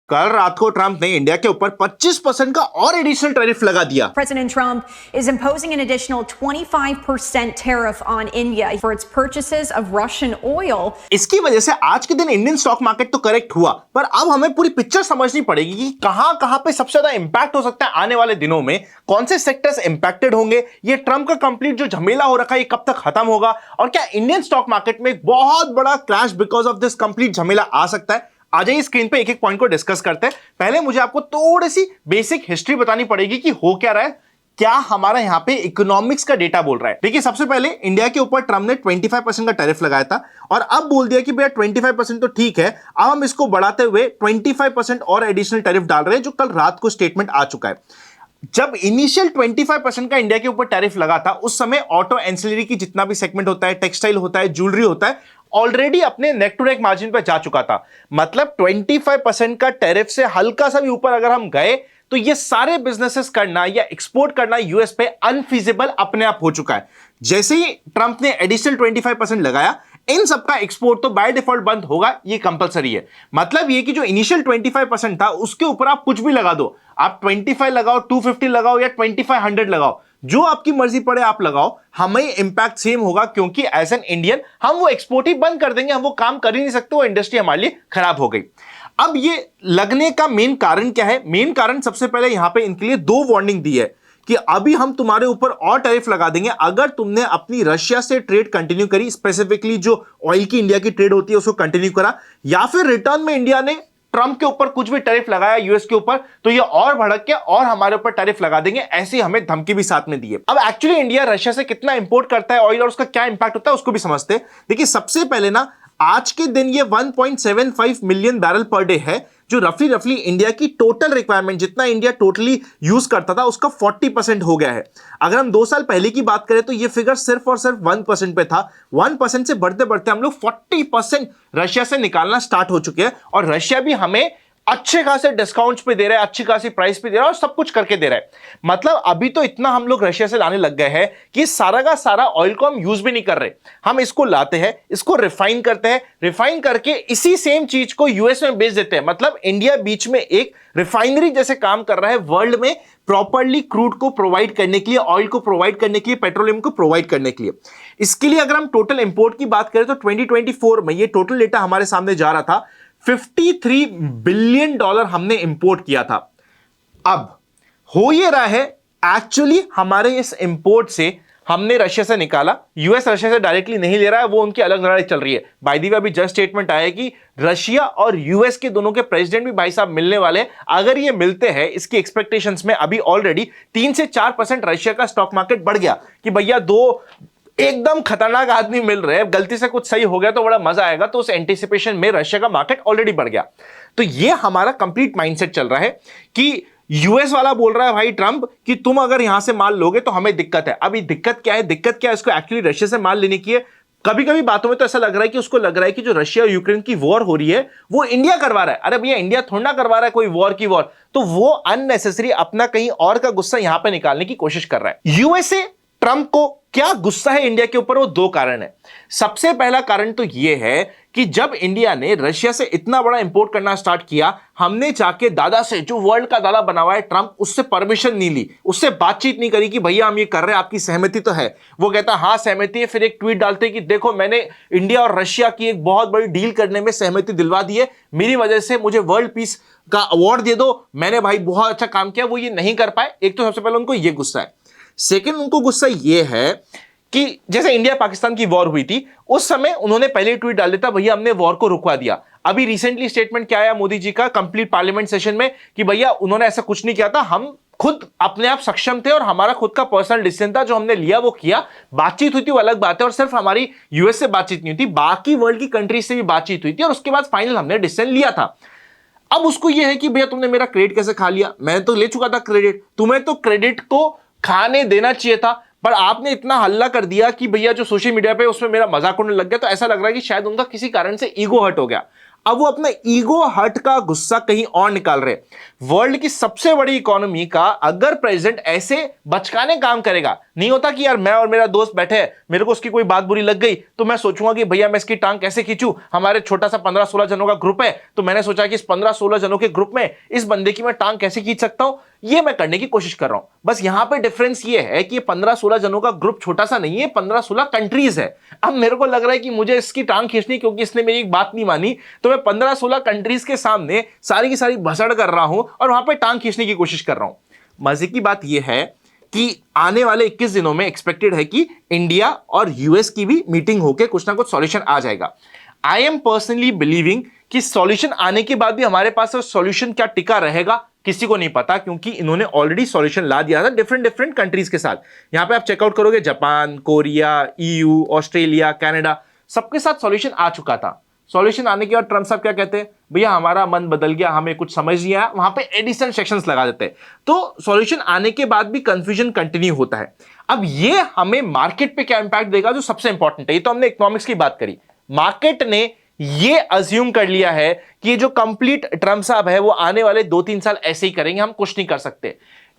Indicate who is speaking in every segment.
Speaker 1: कल रात को ट्रंप ने इंडिया के ऊपर 25% का और एडिशनल टैरिफ लगा दिया।
Speaker 2: President Trump is imposing an additional 25% tariff on India for its purchases of Russian oil.
Speaker 1: इसकी वजह से आज के दिन इंडियन स्टॉक मार्केट तो करेक्ट हुआ, पर अब हमें पूरी पिक्चर समझनी पड़ेगी कि कहां पे सबसे ज्यादा इंपैक्ट हो सकता है आने वाले दिनों में, कौन से सेक्टर्स इंपैक्टेड होंगे, ये ट्रंप का कंप्लीट जो झमेला हो रखा है ये कब तक खत्म होगा, और क्या इंडियन स्टॉक मार्केट में एक बहुत बड़ा crash because of this complete झमेला आ सकता है। आ जाइए स्क्रीन पे एक एक पॉइंट को डिस्कस करते हैं। पहले मुझे आपको थोड़ी सी बेसिक हिस्ट्री बतानी पड़ेगी कि हो क्या रहा है, क्या हमारा यहां पे इकोनॉमिक्स का डेटा बोल रहा है। देखिए, सबसे पहले इंडिया के ऊपर ट्रंप ने 25% का टैरिफ लगाया था और अब बोल दिया कि भैया 25% तो ठीक है, अब हम इसको बढ़ाते हुए 25% और एडिशनल टैरिफ डाल रहे हैं, जो कल रात को स्टेटमेंट आ चुका है। जब इनिशियल 25% का इंडिया के ऊपर टैरिफ लगा था, उस समय ऑटो एंसिलरी की जितना भी सेगमेंट होता है, टेक्सटाइल होता है, ज्वेलरी होता है, ऑलरेडी अपने नेक टू नेक मार्जिन पे जा चुका था। मतलब 25% का टैरिफ से हल्का सा भी ऊपर अगर हम गए तो ये सारे बिजनेसेस करना या एक्सपोर्ट करना यूएस पे अनफीजिबल अपने आप हो चुका है। जैसे ही ट्रंप ने एडिशनल 25% लगाया, इन सबका एक्सपोर्ट तो बाय डिफॉल्ट बंद होगा, ये कंपलसरी है। मतलब ये कि जो इनिशियल 25% था उसके ऊपर आप कुछ भी लगा दो, आप 25 लगाओ, 250 लगाओ या 2500 लगाओ, जो आपकी मर्जी पड़े आप लगाओ, हमें इंपैक्ट सेम होगा, क्योंकि एज एन इंडियन हम वो एक्सपोर्ट ही बंद कर देंगे, हम वो काम कर ही नहीं सकते, वो इंडस्ट्री हमारे लिए खराब हो गई। अब ये लगने का मेन कारण क्या है? मेन कारण सबसे पहले यहां पे इनके लिए दो वार्निंग दी है कि अभी हम तुम्हारे ऊपर और टैरिफ लगा देंगे अगर तुमने अपनी रशिया से ट्रेड कंटिन्यू करी, स्पेसिफिकली जो ऑयल की इंडिया की ट्रेड होती है उसको कंटिन्यू करा, या फिर रिटर्न में इंडिया ने ट्रंप के ऊपर कुछ भी टैरिफ लगाया यूएस के ऊपर, तो ये और भड़क के और हमारे ऊपर टैरिफ लगा देंगे, ऐसी हमें धमकी भी साथ में दी है। अब एक्चुअली इंडिया रशिया से कितना इंपोर्ट करता है ऑयल और उसका क्या इंपैक्ट होता है उसको भी समझते हैं। देखिए, सबसे पहले ना आज के दिन ये 1.75 मिलियन बैरल पर डे है, जो रफली इंडिया की टोटल रिक्वायरमेंट, जितना इंडिया टोटली यूज करता था उसका 40% हो गया है। अगर हम 2 साल पहले की बात करें तो ये फिगर सिर्फ और सिर्फ 1% पे था। 1% से बढ़ते बढ़ते हम लोग 40% रशिया से निकालना स्टार्ट हो चुके हैं, और रशिया भी हमें अच्छे खासे डिस्काउंट्स पे दे रहा है, अच्छी खासी प्राइस पे दे रहा है और सब कुछ करके दे रहा है। मतलब अभी तो इतना हम लोग रशिया से लाने लग गए हैं कि सारा का सारा ऑयल को हम यूज भी नहीं कर रहे, हम इसको लाते हैं, इसको रिफाइन करते हैं, रिफाइन करके इसी सेम चीज को यूएस में बेच देते हैं। मतलब इंडिया बीच में एक रिफाइनरी जैसे काम कर रहा है वर्ल्ड में, प्रॉपर्ली क्रूड को प्रोवाइड करने के लिए, ऑयल को प्रोवाइड करने के लिए, पेट्रोलियम को प्रोवाइड करने के लिए। इसके लिए अगर हम टोटल इंपोर्ट की बात करें तो 2024 में ये टोटल डेटा हमारे सामने जा रहा था, $53 बिलियन हमने इंपोर्ट किया था। अब हो ये रहा है एक्चुअली हमारे इस इंपोर्ट से हमने रशिया से निकाला, यूएस रशिया से डायरेक्टली नहीं ले रहा है, वो उनकी अलग लड़ाई चल रही है। बाय द वे अभी जस्ट स्टेटमेंट आया कि रशिया और यूएस के दोनों के प्रेसिडेंट भी भाई साहब मिलने वाले हैं। अगर ये मिलते हैं, इसकी एक्सपेक्टेशंस में अभी ऑलरेडी 3 से 4% रशिया का स्टॉक मार्केट बढ़ गया कि भैया दो एकदम खतरनाक आदमी मिल रहे हैं, गलती से कुछ सही हो गया तो बड़ा मजा आएगा, तो उस एंटीसिपेशन में रशिया का मार्केट ऑलरेडी बढ़ गया। तो ये हमारा कंप्लीट माइंडसेट चल रहा है कि यूएस वाला बोल रहा है भाई ट्रंप कि तुम अगर यहां से माल लोगे तो हमें दिक्कत है। अभी दिक्कत क्या है? दिक्कत क्या है? इसको एक्चुअली रशिया से माल लेने की है। कभी कभी बातों में तो ऐसा लग रहा है कि उसको लग रहा है कि जो रशिया और यूक्रेन की वॉर हो रही है वो इंडिया करवा रहा है। अरे भैया, इंडिया थोड़ा ना करवा रहा है कोई वॉर की वॉर, तो वो अननेसेसरी अपना कहीं और का गुस्सा यहां पे निकालने की कोशिश कर रहा है। यूएसए ट्रंप को क्या गुस्सा है इंडिया के ऊपर, वो दो कारण है। सबसे पहला कारण तो यह है कि जब इंडिया ने रशिया से इतना बड़ा इंपोर्ट करना स्टार्ट किया, हमने जाके दादा से, जो वर्ल्ड का दादा बना हुआ है ट्रंप, उससे परमिशन नहीं ली, उससे बातचीत नहीं करी कि भैया हम ये कर रहे हैं, आपकी सहमति तो है? वो कहता हाँ सहमति है, फिर एक ट्वीट डालते कि देखो मैंने इंडिया और रशिया की एक बहुत बड़ी डील करने में सहमति दिलवा दी है, मेरी वजह से मुझे वर्ल्ड पीस का अवार्ड दे दो, मैंने भाई बहुत अच्छा काम किया। वो ये नहीं कर पाए। एक तो सबसे पहले उनको ये गुस्सा है। सेकेंड, उनको गुस्सा यह है कि जैसे इंडिया पाकिस्तान की वॉर हुई थी, उस समय उन्होंने पहले ट्वीट डाल देता भैया हमने वॉर को रुकवा दिया। अभी रिसेंटली स्टेटमेंट क्या आया मोदी जी का कंप्लीट पार्लियामेंट सेशन में कि भैया उन्होंने ऐसा कुछ नहीं किया था, हम खुद अपने आप सक्षम थे और हमारा खुद का पर्सनल डिसीजन था, जो हमने लिया वो किया। बातचीत हुई थी वो अलग बात है, और सिर्फ हमारी यूएस से बातचीत नहीं हुई थी, बाकी वर्ल्ड की कंट्रीज से भी बातचीत हुई थी, और उसके बाद फाइनल हमने डिसीजन लिया था। अब उसको यह है कि भैया तुमने मेरा क्रेडिट कैसे खा लिया? मैं तो ले चुका था क्रेडिट, तुम्हें तो क्रेडिट को खाने देना चाहिए था, पर आपने इतना हल्ला कर दिया कि भैया जो सोशल मीडिया पे उसमें मेरा मजाक उड़ने लग गया। तो ऐसा लग रहा है कि शायद उनका किसी कारण से ईगो हर्ट हो गया। अब वो अपना ईगो हर्ट का गुस्सा कहीं और निकाल रहे। वर्ल्ड की सबसे बड़ी इकोनॉमी का अगर प्रेसिडेंट ऐसे बचकाने काम करेगा, नहीं होता कि यार मैं और मेरा दोस्त बैठे हैं, मेरे को उसकी कोई बात बुरी लग गई तो मैं सोचूंगा कि भैया मैं इसकी टांग कैसे खींचूं, हमारे छोटा सा 15-16 जनों का ग्रुप है तो मैंने सोचा कि इस 15-16 जनों के ग्रुप में इस बंदे की मैं टांग कैसे खींच सकता हूं, ये मैं करने की कोशिश कर रहा हूं। बस यहां पे डिफरेंस ये है कि 15-16 जनों का ग्रुप छोटा सा नहीं है, 15-16 कंट्रीज है। अब मेरे को लग रहा है कि मुझे इसकी टांग खींचनी क्योंकि इसने मेरी एक बात नहीं मानी, तो मैं 15-16 कंट्रीज के सामने सारी की सारी भसड़ कर रहा हूं और वहां पे टांग खींचने की कोशिश कर रहा हूं। मजे की बात यह है कि आने वाले 21 दिनों में एक्सपेक्टेड है कि इंडिया और यूएस की भी मीटिंग होकर कुछ ना कुछ सॉल्यूशन आ जाएगा। आई एम पर्सनली बिलीविंग कि सॉल्यूशन आने के बाद भी हमारे पास सॉल्यूशन क्या टिका रहेगा किसी को नहीं पता, क्योंकि इन्होंने ऑलरेडी सॉल्यूशन ला दिया था डिफरेंट कंट्रीज के साथ। यहां पे आप चेकआउट करोगे, Japan, Korea, EU, Australia, Canada, सबके साथ सॉल्यूशन आ चुका था। सॉल्यूशन आने के बाद ट्रम्प साहब क्या कहते हैं, भैया हमारा मन बदल गया, हमें कुछ समझ नहीं आया, वहां पे एडिशनल सेक्शंस लगा देते हैं। तो सॉल्यूशन आने के बाद भी कंफ्यूजन कंटिन्यू होता है। अब ये हमें मार्केट पे क्या इंपैक्ट देगा, जो सबसे इंपॉर्टेंट है। ये तो हमने इकोनॉमिक्स की बात करी, मार्केट ने ये अज्यूम कर लिया है कि ये जो कंप्लीट ट्रम्प साहब है वो आने वाले 2-3 साल ऐसे ही करेंगे, हम कुछ नहीं कर सकते।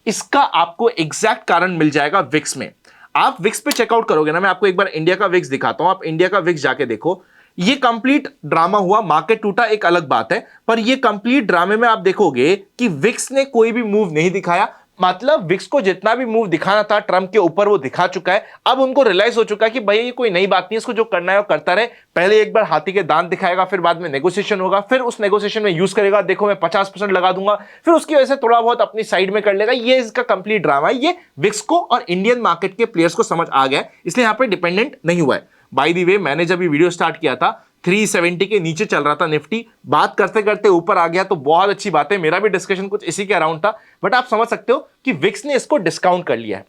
Speaker 1: इसका आपको एग्जैक्ट कारण मिल जाएगा विक्स में। आप विक्स पे चेकआउट करोगे ना, मैं आपको एक बार इंडिया का विक्स दिखाता हूं, आप इंडिया का विक्स जाके देखो। ये कंप्लीट ड्रामा हुआ, मार्केट टूटा एक अलग बात है, पर ये कंप्लीट ड्रामे में आप देखोगे कि विक्स ने कोई भी मूव नहीं दिखाया। मतलब विक्स को जितना भी मूव दिखाना था ट्रम्प के ऊपर वो दिखा चुका है। अब उनको रियलाइज हो चुका है कि भाई ये कोई नई बात नहीं है, इसको जो करना है वो करता रहे। पहले एक बार हाथी के दांत दिखाएगा, फिर बाद में नेगोशिएशन होगा, फिर उस नेगोशिएशन में यूज करेगा, देखो मैं 50% लगा दूंगा, फिर उसकी वजह से थोड़ा बहुत अपनी साइड में कर लेगा। ये इसका कंप्लीट ड्रामा है। ये विक्स को और इंडियन मार्केट के प्लेयर्स को समझ आ गया, इसलिए यहां पर डिपेंडेंट नहीं हुआ है। बाय द वे, मैंने जब ये वीडियो स्टार्ट किया था 370 के नीचे चल रहा था निफ्टी, बात करते करते ऊपर आ गया तो बहुत अच्छी बात है। मेरा भी डिस्कशन कुछ इसी के अराउंड था, बट आप समझ सकते हो कि विक्स ने इसको डिस्काउंट कर लिया है।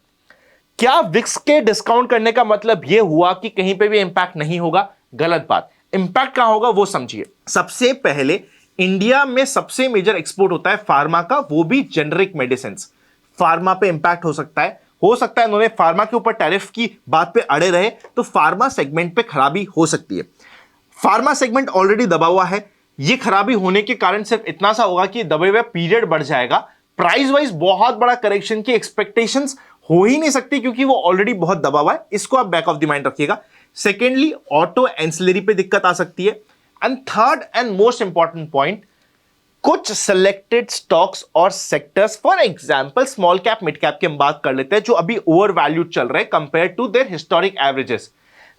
Speaker 1: क्या विक्स के डिस्काउंट करने का मतलब यह हुआ कि कहीं पे भी इंपैक्ट नहीं होगा? गलत बात। इंपैक्ट कहां होगा वो समझिए। सबसे पहले इंडिया में सबसे मेजर एक्सपोर्ट होता है फार्मा का, वो भी जेनरिक मेडिसिन। फार्मा पे इंपैक्ट हो सकता है इन्होंने फार्मा के ऊपर टैरिफ की बात पे अड़े रहे तो फार्मा सेगमेंट पे खराबी हो सकती है। फार्मा सेगमेंट ऑलरेडी दबा हुआ है, ये खराबी होने के कारण सिर्फ इतना सा होगा कि दबे हुए पीरियड बढ़ जाएगा। प्राइस वाइज बहुत बड़ा करेक्शन की एक्सपेक्टेशंस हो ही नहीं सकती क्योंकि वो ऑलरेडी बहुत दबा हुआ है। इसको आप बैक ऑफ द माइंड रखिएगा। सेकेंडली, ऑटो एंसिलरी पे दिक्कत आ सकती है। And third and most important point, कुछ सिलेक्टेड स्टॉक्स और sectors, for example small cap mid cap की हम बात कर लेते हैं, जो अभी ओवर वैल्यूड चल रहे हैं compare to their historic averages.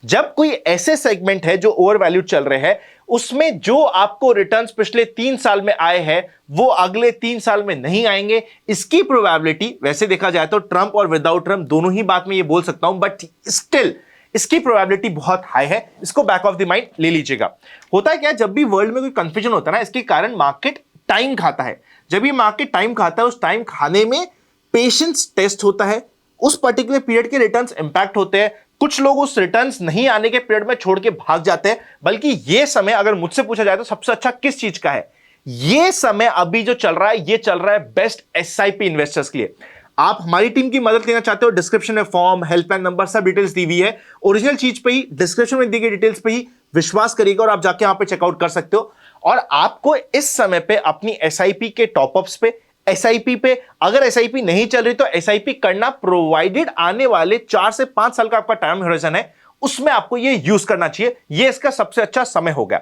Speaker 1: जब कोई ऐसे सेगमेंट है जो ओवर वैल्यूड चल रहे हैं, उसमें जो आपको रिटर्न्स पिछले 3 साल में आए हैं वो अगले 3 साल में नहीं आएंगे, इसकी प्रोबेबिलिटी, वैसे देखा जाए तो ट्रंप और विदाउट ट्रंप दोनों ही बात में ये बोल सकता हूं, बट स्टिल इसकी प्रोबेबिलिटी बहुत हाई है। इसको बैक ऑफ द माइंड ले लीजिएगा। होता है क्या, जब भी वर्ल्ड में कोई कंफ्यूजन होता है ना, इसके कारण मार्केट टाइम खाता है। जब ये मार्केट टाइम खाता है, उस टाइम खाने में पेशेंस टेस्ट होता है, उस पर्टिकुलर पीरियड के रिटर्न्स इंपैक्ट होते हैं। कुछ लोग उस रिटर्न्स नहीं आने के पीरियड में छोड़ के भाग जाते हैं। बल्कि ये समय अगर मुझसे पूछा जाए तो सबसे अच्छा किस चीज का है, ये समय अभी जो चल रहा है, ये चल रहा है बेस्ट एसआईपी इन्वेस्टर्स के लिए। आप हमारी टीम की मदद लेना चाहते हो, डिस्क्रिप्शन में फॉर्म, हेल्पलाइन नंबर, सब डिटेल्स दी हुई है। ओरिजिनल चीज पे ही, डिस्क्रिप्शन में दी गई डिटेल्स पे ही विश्वास करिएगा और आप जाके यहां पे चेकआउट कर सकते हो। और आपको इस समय पे अपनी एसआईपी के टॉपअप्स पे, एसआईपी पे, अगर एसआईपी नहीं चल रही तो एसआईपी करना, प्रोवाइडेड आने वाले 4 से 5 साल का आपका टाइम होराइजन है, उसमें आपको ये यूज करना चाहिए। ये इसका सबसे अच्छा समय हो गया।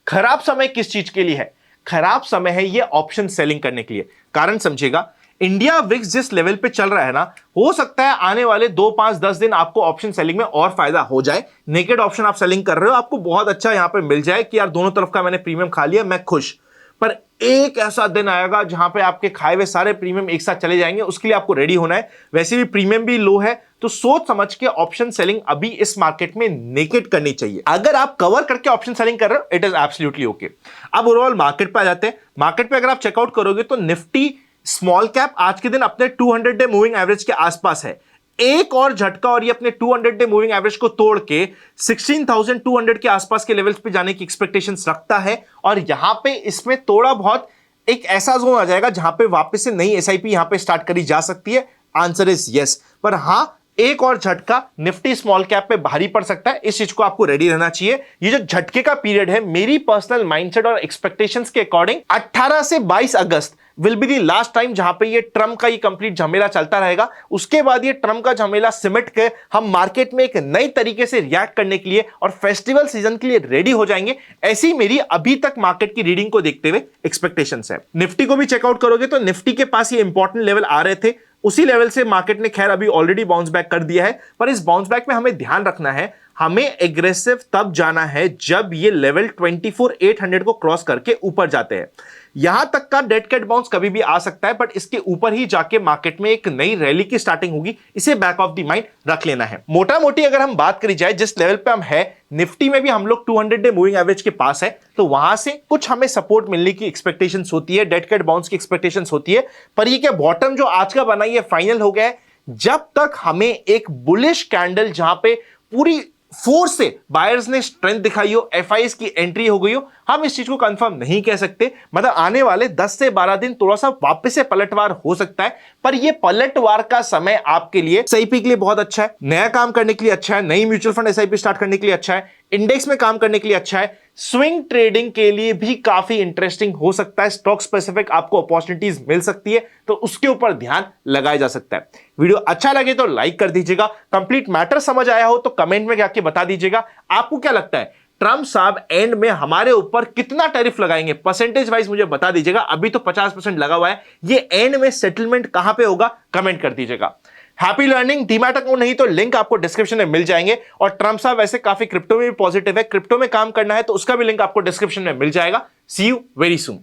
Speaker 1: खराब समय किस चीज के लिए है? खराब समय है ये ऑप्शन सेलिंग करने के लिए। कारण समझिएगा, इंडिया विक्स जिस लेवल पे चल रहा है ना, हो सकता है आने वाले 2, 5, 10 दिन आपको ऑप्शन सेलिंग में और फायदा हो जाए। नेकेड ऑप्शन आप सेलिंग कर रहे हो, आपको बहुत अच्छा यहां पे मिल जाए कि यार दोनों तरफ का मैंने प्रीमियम खा लिया, मैं खुश। पर एक ऐसा दिन आएगा जहां पे आपके खाए हुए सारे प्रीमियम एक साथ चले जाएंगे, उसके लिए आपको रेडी होना है। वैसे भी प्रीमियम भी लो है, तो सोच समझ के ऑप्शन सेलिंग अभी इस मार्केट में नेकेड करनी चाहिए। अगर आप कवर करके ऑप्शन सेलिंग कर रहे हो, इट इज एब्सोल्युटली ओके। अब ओवरऑल मार्केट पे आ जाते हैं। मार्केट पे अगर आप चेकआउट करोगे तो निफ्टी स्मॉल कैप आज के दिन अपने 200 डे मूविंग एवरेज के आसपास है। एक और झटका और ये अपने 200 डे मूविंग एवरेज को तोड़ के 16,200 के आसपास के लेवल्स पे जाने की एक्सपेक्टेशंस रखता है। और यहां पे इसमें थोड़ा बहुत एक ऐसा जोन आ जाएगा जहां पे वापस से नई एसआईपी यहां पे स्टार्ट करी जा सकती है। Answer is yes. पर हां, एक और झटका निफ्टी स्मॉल कैप पे भारी पड़ सकता है, इस चीज को आपको रेडी रहना चाहिए। ये जो झटके का पीरियड है, मेरी पर्सनल माइंडसेट और एक्सपेक्टेशंस के अकॉर्डिंग 18 से 22 अगस्त will be the last time जहां पे ये ट्रम्प का ये कंप्लीट झमेला चलता रहेगा। उसके बाद ये ट्रम्प का झमेला सिमट के हम मार्केट में एक नई तरीके से रिएक्ट करने के लिए और फेस्टिवल सीजन के लिए रेडी हो जाएंगे। ऐसी मेरी अभी तक मार्केट की रीडिंग को देखते हुए एक्सपेक्टेशंस है। निफ्टी को भी चेकआउट करोगे तो निफ्टी के पास ये इंपॉर्टेंट लेवल आ रहे थे, उसी लेवल से मार्केट ने खैर अभी ऑलरेडी बाउंस बैक कर दिया है, पर इस बाउंस बैक में हमें ध्यान रखना है, हमें एग्रेसिव तब जाना है जब ये लेवल 24,800 को क्रॉस करके ऊपर जाते हैं। यहां तक का डेड कैट बाउंस कभी भी आ सकता है, बट इसके ऊपर ही जाके मार्केट में एक नई रैली की स्टार्टिंग होगी, इसे बैक ऑफ द माइंड रख लेना है। मोटा मोटी अगर हम बात करी जाए जिस लेवल पे हम है, निफ्टी में भी हम लोग 200 डे मूविंग एवरेज के पास है, तो वहां से कुछ हमें सपोर्ट मिलने की एक्सपेक्टेशंस होती है, डेड कैट बाउंस की एक्सपेक्टेशंस होती है। पर ये क्या बॉटम जो आज का बना ये फाइनल हो गया है? जब तक हमें एक बुलिश कैंडल जहां पे पूरी फोर्स से बायर्स ने स्ट्रेंथ दिखाई हो, एफआईएस की एंट्री हो गई हो, हम इस चीज को कंफर्म नहीं कह सकते। मतलब आने वाले 10 से 12 दिन थोड़ा सा वापस से पलटवार हो सकता है, पर ये पलटवार का समय आपके लिए एसआईपी के लिए बहुत अच्छा है, नया काम करने के लिए अच्छा है, नई म्यूचुअल फंड एसआईपी स्टार्ट करने के लिए अच्छा है, इंडेक्स में काम करने के लिए अच्छा है, स्विंग ट्रेडिंग के लिए भी काफी इंटरेस्टिंग हो सकता है। स्टॉक स्पेसिफिक आपको अपॉर्चुनिटीज मिल सकती है, तो उसके ऊपर ध्यान लगाया जा सकता है। वीडियो अच्छा लगे तो लाइक कर दीजिएगा, कंप्लीट मैटर समझ आया हो तो कमेंट में जाके बता दीजिएगा। आपको क्या लगता है ट्रम्प साहब एंड में हमारे ऊपर कितना टैरिफ लगाएंगे? परसेंटेज वाइज मुझे बता दीजिएगा। अभी तो 50% लगा हुआ है, ये एंड में सेटलमेंट कहां पे होगा कमेंट कर दीजिएगा। Happy learning. डीमैट अकाउंट नहीं तो लिंक आपको डिस्क्रिप्शन में मिल जाएंगे, और ट्रम्प साहब वैसे काफी क्रिप्टो में भी पॉजिटिव है, क्रिप्टो में काम करना है तो उसका भी लिंक आपको डिस्क्रिप्शन में मिल जाएगा। सी यू वेरी सून।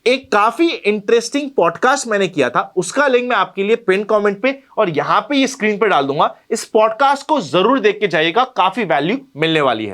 Speaker 1: एक काफी इंटरेस्टिंग पॉडकास्ट मैंने किया था, उसका लिंक मैं आपके लिए पिन कमेंट पे और यहां पे ये स्क्रीन पे डाल दूंगा। इस पॉडकास्ट को जरूर देख के जाइएगा, काफी वैल्यू मिलने वाली है।